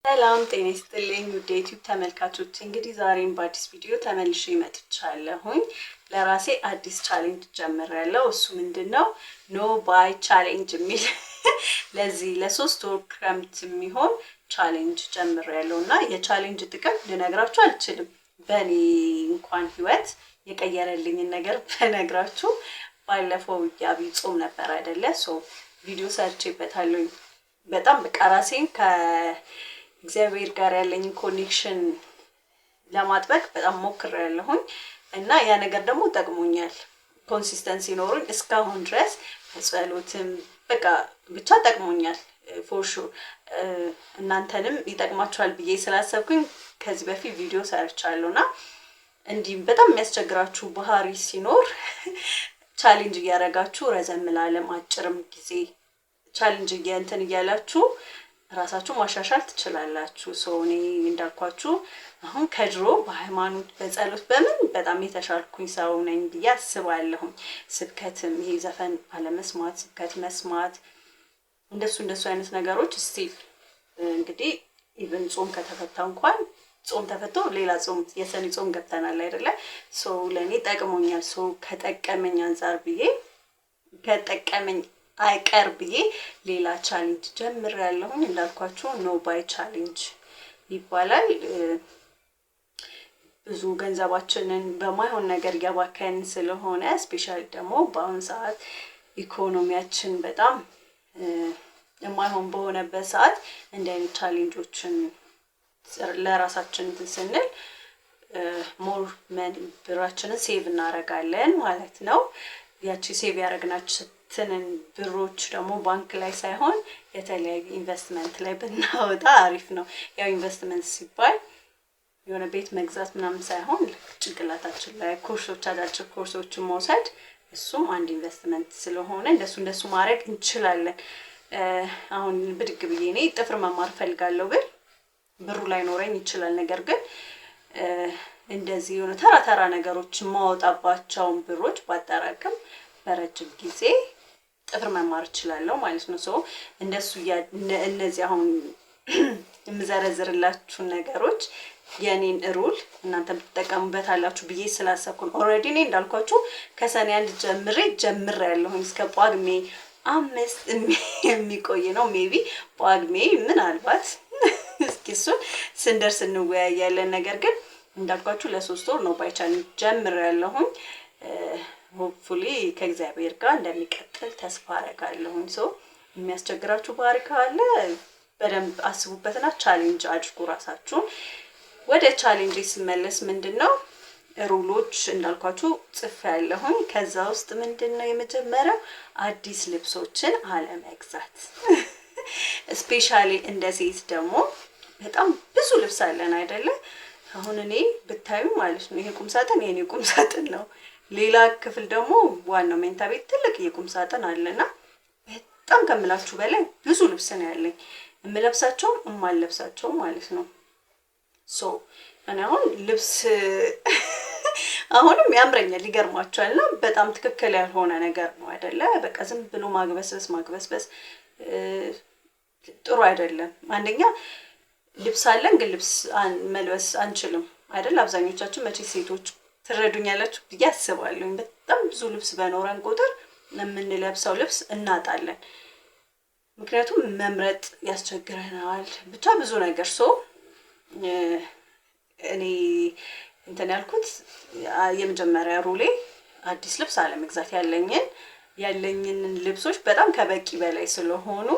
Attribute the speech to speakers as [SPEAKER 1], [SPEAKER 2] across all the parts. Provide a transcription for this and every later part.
[SPEAKER 1] ሰላም ጤና ይስጥልኝ ውድ የዩቲዩብ ተመልካቾች፣ እንግዲህ ዛሬም በአዲስ ቪዲዮ ተመልሼ መጥቻለሁኝ። ለራሴ አዲስ ቻሌንጅ ጀምሬያለሁ። እሱ ምንድነው? ኖ ባይ ቻሌንጅ የሚል ለዚህ ለሶስት ወር ክረምት የሚሆን ቻሌንጅ ጀምሬያለሁ እና የቻሌንጅ ጥቅም ልነግራችሁ አልችልም። በእኔ እንኳን ህይወት የቀየረልኝን ነገር በነግራችሁ። ባለፈው የአብይ ጾም ነበር አይደለ? ቪዲዮ ሰርቼበታለሁኝ። በጣም በቃ ራሴን ከእግዚአብሔር ጋር ያለኝ ኮኔክሽን ለማጥበቅ በጣም ሞክሬያለሁኝ እና ያ ነገር ደግሞ ጠቅሞኛል። ኮንሲስተንሲ ኖሮኝ እስካሁን ድረስ በጸሎትም በቃ ብቻ ጠቅሞኛል። ፎር ሹር እናንተንም ይጠቅማችኋል ብዬ ስላሰብኩኝ ከዚህ በፊት ቪዲዮ ሰርቻለሁና እንዲህ በጣም የሚያስቸግራችሁ ባህሪ ሲኖር ቻሌንጅ እያደረጋችሁ ረዘም ላለም አጭርም ጊዜ ቻሌንጅ እንትን እያላችሁ ራሳችሁ ማሻሻል ትችላላችሁ። እኔ እንዳልኳችሁ አሁን ከድሮ በሃይማኖት በጸሎት በምን በጣም የተሻልኩኝ ሰው ነኝ ብዬ አስባለሁ። ስብከትም ይሄ ዘፈን አለመስማት፣ ስብከት መስማት፣ እንደሱ አይነት ነገሮች ስቲል እንግዲህ ኢቭን ጾም ከተፈታ እንኳን ጾም ተፈቶ ሌላ ጾም የሰኔ ጾም ገብተናል አይደለ? ለኔ ጠቅሞኛል። ከጠቀመኝ አንፃር ብዬ ከጠቀመኝ አይቀር ብዬ ሌላ ቻሌንጅ ጀምሬያለሁኝ። እንዳልኳችሁ ኖ ባይ ቻሌንጅ ይባላል። ብዙ ገንዘባችንን በማይሆን ነገር እያባከን ስለሆነ ስፔሻሊ ደግሞ በአሁን ሰዓት ኢኮኖሚያችን በጣም የማይሆን በሆነበት ሰዓት እንደ አይነት ቻሌንጆችን ለራሳችን ስንል ሞር ብራችንን ሴቭ እናደርጋለን ማለት ነው። ያቺ ሴቭ ያደረግናችንን ብሮች ደግሞ ባንክ ላይ ሳይሆን የተለያዩ ኢንቨስትመንት ላይ ብናወጣ አሪፍ ነው። ያው ኢንቨስትመንት ሲባል የሆነ ቤት መግዛት ምናምን ሳይሆን ጭንቅላታችን ላይ አጫጭር ኮርሶችን መውሰድ እሱም አንድ ኢንቨስትመንት ስለሆነ እንደሱ ማድረግ እንችላለን። አሁን ብድግ ብዬ እኔ ጥፍር መማር ፈልጋለሁ ብል ብሩ ላይ ኖረኝ ይችላል። ነገር ግን እንደዚህ የሆነ ተራ ነገሮች ማውጣባቸውን ብሮች ባጠራቅም በረጅም ጊዜ ጥፍር መማር እችላለሁ ማለት ነው። እንደሱ እነዚህ አሁን የምዘረዝርላችሁ ነገሮች የኔን ሩል እናንተም ትጠቀሙበታላችሁ ብዬ ስላሰብኩ ነው። ኦልሬዲ እኔ እንዳልኳችሁ ከሰኔ 1 ጀምሬያለሁኝ እስከ ጳጉሜ 5 የሚቆይ ነው። ሜቢ ጳጉሜ ምናልባት እስኪ እሱን ስንደርስ እንወያያለን። ነገር ግን እንዳልኳችሁ ለ3 ወር ነው ባይ ቻሌንጅ ጀምሬያለሁኝ። ሆፕፉሊ ከእግዚአብሔር ጋር እንደሚቀጥል ተስፋ አደርጋለሁኝ። የሚያስቸግራችሁ ባህሪ ካለ በደንብ አስቡበትና ቻሌንጅ አድርጉ ራሳችሁን። ወደ ቻሌንጅ ስመለስ ምንድነው ሩሎች እንዳልኳችሁ ጽፌያለሁኝ። ከዛ ውስጥ ምንድነው የመጀመሪያው አዲስ ልብሶችን አለመግዛት። ስፔሻሊ እንደ ሴት ደግሞ በጣም ብዙ ልብስ አለን አይደለ? አሁን እኔ ብታዩ ማለት ነው ይሄ ቁም ሳጥን የኔ ቁም ሳጥን ነው። ሌላ ክፍል ደግሞ ዋናው መኝታ ቤት ትልቅ የቁም ሳጥን አለና በጣም ከምላችሁ በላይ ብዙ ልብስ ነው ያለኝ፣ የምለብሳቸውም የማልለብሳቸው ማለት ነው። እኔ አሁን ልብስ አሁንም ያምረኛል፣ ይገርማችኋልና በጣም ትክክል ያልሆነ ነገር ነው አይደለ? በቃ ዝም ብሎ ማግበስበስ ጥሩ አይደለም። አንደኛ ልብስ አለን ግን ልብስ መልበስ አንችልም አይደል? አብዛኞቻችን መቼ ሴቶች ትረዱኛላችሁ ብዬ አስባለሁ። በጣም ብዙ ልብስ በኖረን ቁጥር የምንለብሰው ልብስ እናጣለን። ምክንያቱም መምረጥ ያስቸግረናል። ብቻ ብዙ ነገር እኔ እንትን ያልኩት የመጀመሪያ ሩሌ አዲስ ልብስ አለመግዛት። ያለኝን ልብሶች በጣም ከበቂ በላይ ስለሆኑ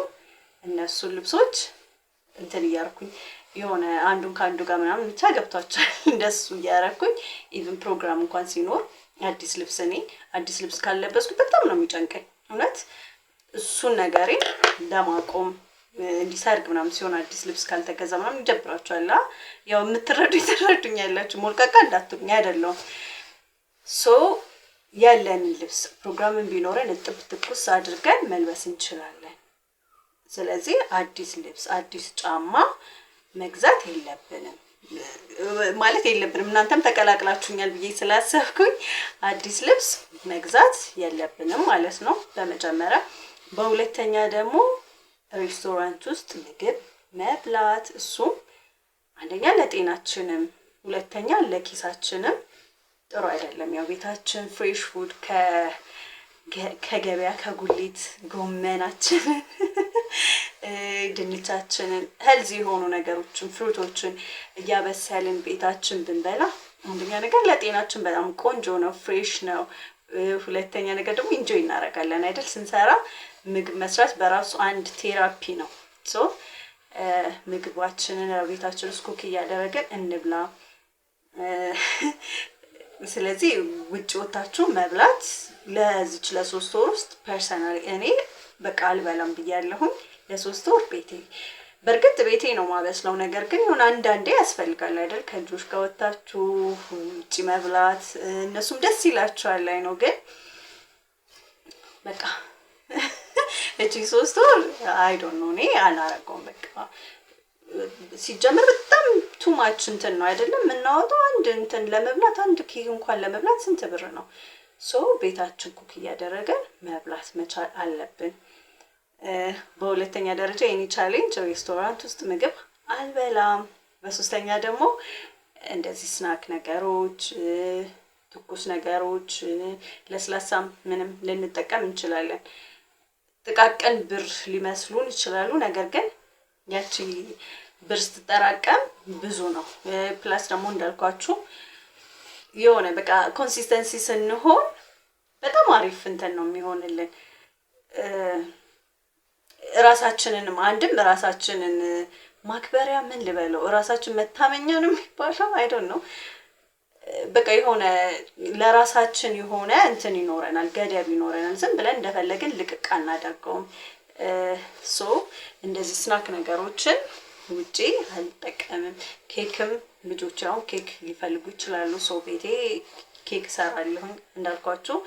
[SPEAKER 1] እነሱን ልብሶች እንትን እያደረኩኝ የሆነ አንዱን ከአንዱ ጋር ምናምን ብቻ ገብቷቸዋል። እንደሱ እያደረኩኝ ኢቭን ፕሮግራም እንኳን ሲኖር አዲስ ልብስ ካልለበስኩ በጣም ነው የሚጨንቀኝ እውነት። እሱን ነገሬ ለማቆም እንዲሰርግ ምናምን ሲሆን አዲስ ልብስ ካልተገዛ ምናምን ይደብራችኋል። ያው ትረዱኛላችሁ፣ ሞልቀቃ እንዳትሉኝ አይደለም። ያለንን ልብስ ፕሮግራምን ቢኖረን እጥብ ትኩስ አድርገን መልበስ እንችላለን። ስለዚህ አዲስ ልብስ አዲስ ጫማ መግዛት የለብንም። እናንተም ተቀላቅላችሁኛል ብዬ ስላሰብኩኝ አዲስ ልብስ መግዛት የለብንም ማለት ነው በመጀመሪያ። በሁለተኛ ደግሞ ሬስቶራንት ውስጥ ምግብ መብላት። እሱም አንደኛ ለጤናችንም ሁለተኛ ለኪሳችንም ጥሩ አይደለም። ያው ቤታችን ፍሬሽ ፉድ ከገበያ ከጉሊት ጎመናችንን ድንቻችንን ሄልዚ የሆኑ ነገሮችን ፍሩቶችን እያበሰልን ቤታችን ብንበላ አንደኛ ነገር ለጤናችን በጣም ቆንጆ ነው፣ ፍሬሽ ነው። ሁለተኛ ነገር ደግሞ ኢንጆይ እናደርጋለን አይደል? ስንሰራ ምግብ መስራት በራሱ አንድ ቴራፒ ነው። ሶ ምግባችንን ቤታችን ውስጥ ኩክ እያደረገን እንብላ። ስለዚህ ውጭ ወጣችሁ መብላት ለዚች ለ3 ወር ውስጥ ፐርሰናሊ እኔ በቃ አልበላም ብያለሁኝ። ለ3 ወር ቤቴ በርግጥ ቤቴ ነው ማበስለው። ነገር ግን የሆነ አንዳንዴ ያስፈልጋል አይደል? ከልጆች ጋር ወጣችሁ ውጭ መብላት እነሱም ደስ ይላቸዋል ላይ ነው። ግን በቃ እቺ 3 ወር አይ ዶንት ኖ እኔ አላረገውም። በቃ ሲጀምር በጣም ቱማች እንትን ነው አይደለም የምናወጣው። አንድ እንትን ለመብላት አንድ ኬክ እንኳን ለመብላት ስንት ብር ነው? ሶ ቤታችን ኩክ እያደረገን መብላት መቻል አለብን። በሁለተኛ ደረጃ የኔ ቻሌንጅ ሬስቶራንት ውስጥ ምግብ አልበላም። በሶስተኛ ደግሞ እንደዚህ ስናክ ነገሮች፣ ትኩስ ነገሮች፣ ለስላሳም ምንም ልንጠቀም እንችላለን። ጥቃቅን ብር ሊመስሉን ይችላሉ። ነገር ግን ያቺ ብር ስትጠራቀም ብዙ ነው። ፕላስ ደግሞ እንዳልኳችሁ የሆነ በቃ ኮንሲስተንሲ ስንሆን በጣም አሪፍ እንትን ነው የሚሆንልን። ራሳችንንም አንድም ራሳችንን ማክበሪያ ምን ልበለው ራሳችን መታመኛ ነው የሚባለው አይ ዶንት ኖ። በቃ የሆነ ለራሳችን የሆነ እንትን ይኖረናል፣ ገደብ ይኖረናል። ዝም ብለን እንደፈለግን ልቅቅ አናደርገውም። ሶ እንደዚህ ስናክ ነገሮችን ውጪ አልጠቀምም። ኬክም ልጆች ያው ኬክ ሊፈልጉ ይችላሉ። ሶ ቤቴ ኬክ እሰራለሁኝ እንዳልኳችሁ።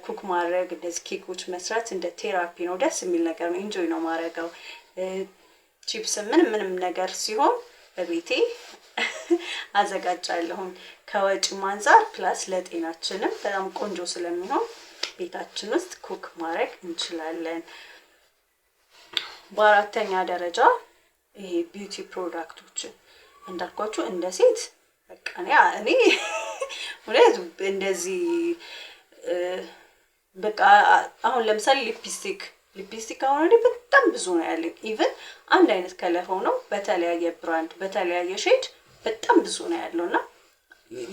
[SPEAKER 1] ኩክ ማድረግ እንደዚህ ኬኮች መስራት እንደ ቴራፒ ነው። ደስ የሚል ነገር ነው። ኢንጆይ ነው ማድረገው። ቺፕስ ምንም ነገር ሲሆን በቤቴ አዘጋጃለሁኝ። ከወጪም አንፃር ፕላስ ለጤናችንም በጣም ቆንጆ ስለሚሆን ቤታችን ውስጥ ኩክ ማድረግ እንችላለን። በአራተኛ ደረጃ ይሄ ቢዩቲ ፕሮዳክቶችን እንዳልኳችሁ እንደ ሴት በቃ እኔ ማለት እንደዚህ በቃ አሁን ለምሳሌ ሊፕስቲክ አሁን እኔ በጣም ብዙ ነው ያለኝ። ኢቭን አንድ አይነት ከለር ሆኖ በተለያየ ብራንድ በተለያየ ሼድ በጣም ብዙ ነው ያለውና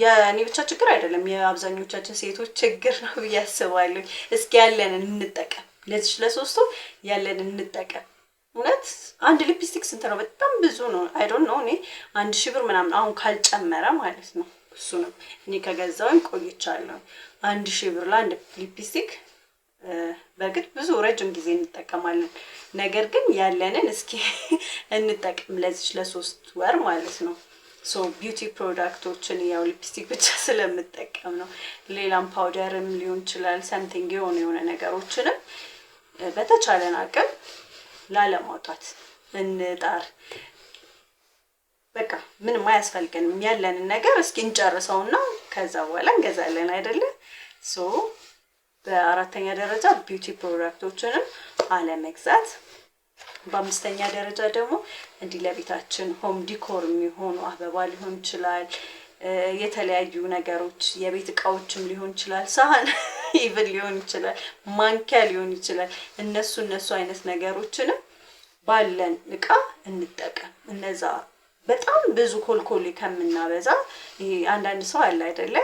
[SPEAKER 1] የኔ ብቻ ችግር አይደለም፣ የአብዛኞቻችን ሴቶች ችግር ነው ብዬ አስባለሁ። እስኪ ያለንን እንጠቀም፣ ለዚህ ለ3 ወር ያለንን እንጠቀም። እውነት አንድ ሊፕስቲክ ስንት ነው? በጣም ብዙ ነው። አይ ዶንት ኖ እኔ 1000 ብር ምናምን አሁን ካልጨመረ ማለት ነው። እሱ ነው እኔ ከገዛውኝ ቆይቻለሁ። 1000 ብር ለአንድ ሊፕስቲክ በግድ ብዙ ረጅም ጊዜ እንጠቀማለን። ነገር ግን ያለንን እስኪ እንጠቀም ለዚህ ለ3 ወር ማለት ነው። ሶ ቢዩቲ ፕሮዳክቶችን ያው ሊፕስቲክ ብቻ ስለምጠቀም ነው። ሌላም ፓውደርም ሊሆን ይችላል ሰምቲንግ የሆነ ነገሮችንም በተቻለን አቅም ላለማውጣት እንጣር። በቃ ምንም አያስፈልገንም። ያለንን ነገር እስኪ እንጨርሰውና ከዛ በኋላ እንገዛለን አይደለ? ሶ በአራተኛ ደረጃ ቢዩቲ ፕሮዳክቶችንም አለመግዛት። በአምስተኛ ደረጃ ደግሞ እንዲህ ለቤታችን ሆም ዲኮር የሚሆኑ አበባ ሊሆን ይችላል፣ የተለያዩ ነገሮች የቤት እቃዎችም ሊሆን ይችላል፣ ሳህን ኢቭን ሊሆን ይችላል፣ ማንኪያ ሊሆን ይችላል። እነሱ አይነት ነገሮችንም ባለን እቃ እንጠቀም። እነዛ በጣም ብዙ ኮልኮሌ ከምናበዛ ይሄ አንዳንድ ሰው አለ አይደለ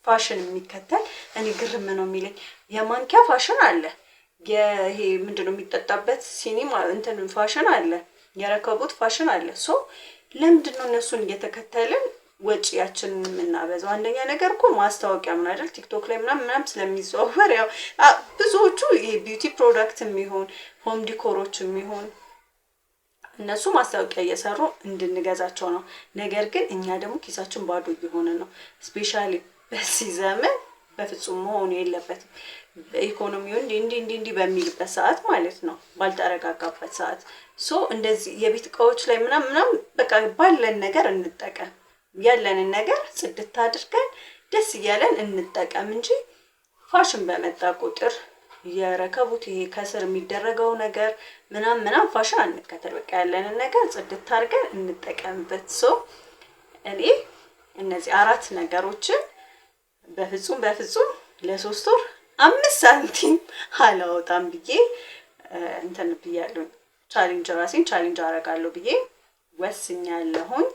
[SPEAKER 1] ፋሽን የሚከተል እኔ ግርም ነው የሚለኝ። የማንኪያ ፋሽን አለ፣ ይሄ ምንድነው የሚጠጣበት ሲኒማ እንትን ፋሽን አለ፣ የረከቦት ፋሽን አለ። ሶ ለምንድነው እነሱን እየተከተልን ወጪያችንን የምናበዛው? አንደኛ ነገር እኮ ማስታወቂያ ምን አይደል ቲክቶክ ላይ ምናምን ስለሚዘዋወር ያው ብዙዎቹ ይሄ ቢዩቲ ፕሮዳክት የሚሆን ሆም ዲኮሮች የሚሆን እነሱ ማስታወቂያ እየሰሩ እንድንገዛቸው ነው። ነገር ግን እኛ ደግሞ ኪሳችን ባዶ እየሆነ ነው። ስፔሻሊ በዚህ ዘመን በፍጹም መሆኑ የለበትም። ኢኮኖሚው እንዲህ በሚልበት ሰዓት ማለት ነው፣ ባልተረጋጋበት ሰዓት። ሶ እንደዚህ የቤት እቃዎች ላይ ምናምን በቃ ባለን ነገር እንጠቀም። ያለንን ነገር ጽድት አድርገን ደስ እያለን እንጠቀም እንጂ ፋሽን በመጣ ቁጥር የረከቡት ይሄ ከስር የሚደረገው ነገር ምናምን ፋሽን አንከተል። በቃ ያለንን ነገር ጽድት አድርገን እንጠቀምበት። እኔ እነዚህ 4 ነገሮችን በፍጹም ለ3 ወር 5 ሳንቲም አላወጣም ብዬ እንትን ብያለሁ። ራሴን ቻሌንጅ አደርጋለሁ ብዬ ወስኛለሁኝ።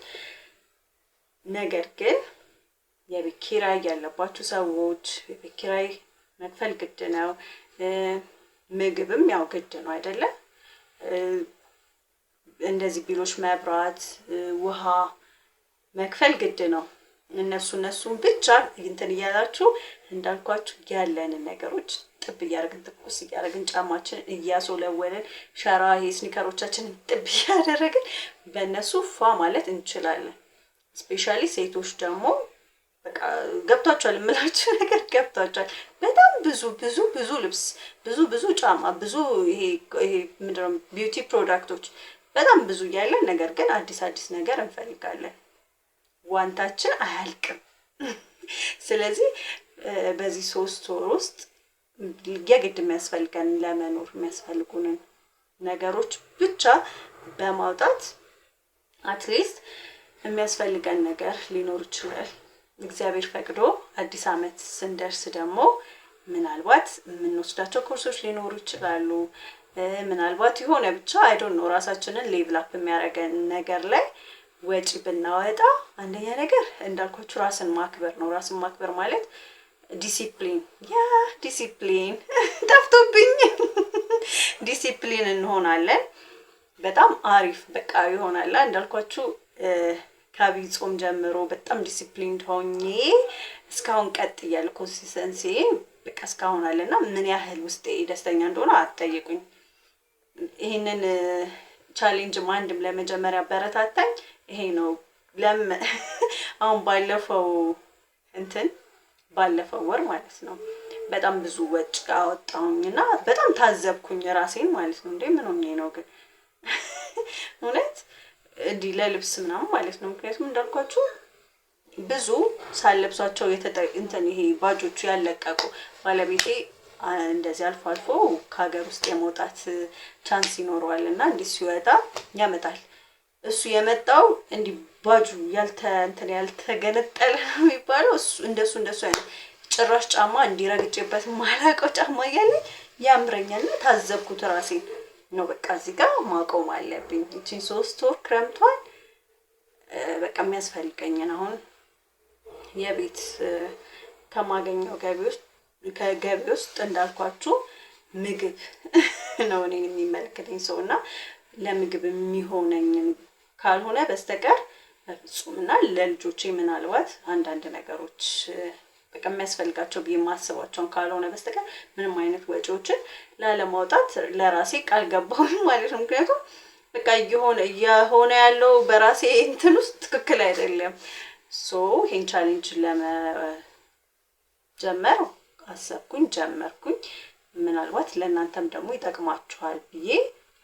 [SPEAKER 1] ነገር ግን የቤት ኪራይ ያለባችሁ ሰዎች የቤት ኪራይ መክፈል ግድ ነው። ምግብም ያው ግድ ነው አይደለ? እንደዚህ ቢሎች፣ መብራት፣ ውሃ መክፈል ግድ ነው። እነሱን ብቻ እንትን እያላችሁ እንዳልኳችሁ ያለንን ነገሮች ጥብ እያደረግን ትኩስ እያደረግን ጫማችን እያሶለወልን ሸራ ስኒከሮቻችንን ጥብ እያደረግን በእነሱ ፏ ማለት እንችላለን። ስፔሻሊ ሴቶች ደግሞ በቃ ገብቷቸዋል የምላችሁ ነገር ገብቷቸዋል። በጣም ብዙ ልብስ፣ ብዙ ጫማ፣ ብዙ ይሄ ምንድነው ቢዩቲ ፕሮዳክቶች በጣም ብዙ እያለን ነገር ግን አዲስ ነገር እንፈልጋለን። ዋንታችን አያልቅም። ስለዚህ በዚህ 3 ወር ውስጥ የግድ የሚያስፈልገን ለመኖር የሚያስፈልጉንን ነገሮች ብቻ በማውጣት አትሊስት የሚያስፈልገን ነገር ሊኖር ይችላል። እግዚአብሔር ፈቅዶ አዲስ ዓመት ስንደርስ ደግሞ ምናልባት የምንወስዳቸው ኮርሶች ሊኖሩ ይችላሉ። ምናልባት የሆነ ብቻ አይ ዶንት ኖ ራሳችንን ሌቭል አፕ የሚያደርገን ነገር ላይ ወጪ ብናወጣ አንደኛ ነገር እንዳልኳችሁ ራስን ማክበር ነው። ራስን ማክበር ማለት ዲሲፕሊን ጠፍቶብኝ ዲሲፕሊን እንሆናለን። በጣም አሪፍ በቃ ይሆናል። እንዳልኳችሁ ከአብይ ጾም ጀምሮ በጣም ዲሲፕሊንድ ሆኜ እስካሁን ቀጥ እያለ ኮንሲስተንሲ በቃ እስካሁን አለና ምን ያህል ውስጤ ደስተኛ እንደሆነ አትጠይቁኝ። ይሄንን ቻሌንጅ አንድም ለመጀመሪያ በረታታኝ ይሄ ነው። አሁን ባለፈው ወር ማለት ነው በጣም ብዙ ወጪ አወጣሁኝና በጣም ታዘብኩኝ ራሴን ማለት ነው። እንዴ ምን ሆኜ ነው ግን እውነት እንዲህ ለልብስ ምናምን ማለት ነው። ምክንያቱም እንዳልኳችሁ ብዙ ሳለብሷቸው ይሄ ባጆቹ ያለቀቁ ባለቤቴ እንደዚህ አልፎ ከሀገር ውስጥ የመውጣት ቻንስ ይኖረዋል እና እንዲህ ሲወጣ ያመጣል። እሱ የመጣው እንዲህ ባጁ ያልተገነጠለ የሚባለው እሱ እንደሱ አይነት ጭራሽ ጫማ እንዲረግጬበት ማላቀው ጫማ እያለኝ ያምረኛልና ታዘብኩት ራሴን ነው። በቃ እዚህ ጋር ማቆም አለብኝ። እቺን 3 ወር ክረምቷን በቃ የሚያስፈልገኝን አሁን የቤት ከማገኘው ገቢ ውስጥ እንዳልኳችሁ ምግብ ነው እኔን የሚመለከተኝ ሰውና ለምግብ የሚሆነኝን ካልሆነ በስተቀር በፍጹምና ለልጆቼ ምናልባት አንዳንድ ነገሮች በቃ የሚያስፈልጋቸው የማስባቸውን ካልሆነ በስተቀር ምንም አይነት ወጪዎችን ላለማውጣት ለራሴ ቃል ገባሁ ማለት ነው። ምክንያቱም በቃ እየሆነ ያለው በራሴ እንትን ውስጥ ትክክል አይደለም። ይሄን ቻሌንጅ ለመጀመር አሰብኩኝ፣ ጀመርኩኝ። ምናልባት ለእናንተም ደግሞ ይጠቅማችኋል ብዬ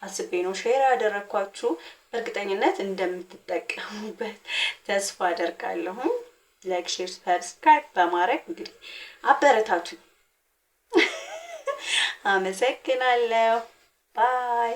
[SPEAKER 1] አስቤ ነው ሼር ያደረኳችሁ። በእርግጠኝነት እንደምትጠቀሙበት ተስፋ አደርጋለሁ። ላይክ፣ ሼር፣ ሰብስክራይብ በማድረግ እንግዲህ አበረታቱኝ። አመሰግናለሁ። ባይ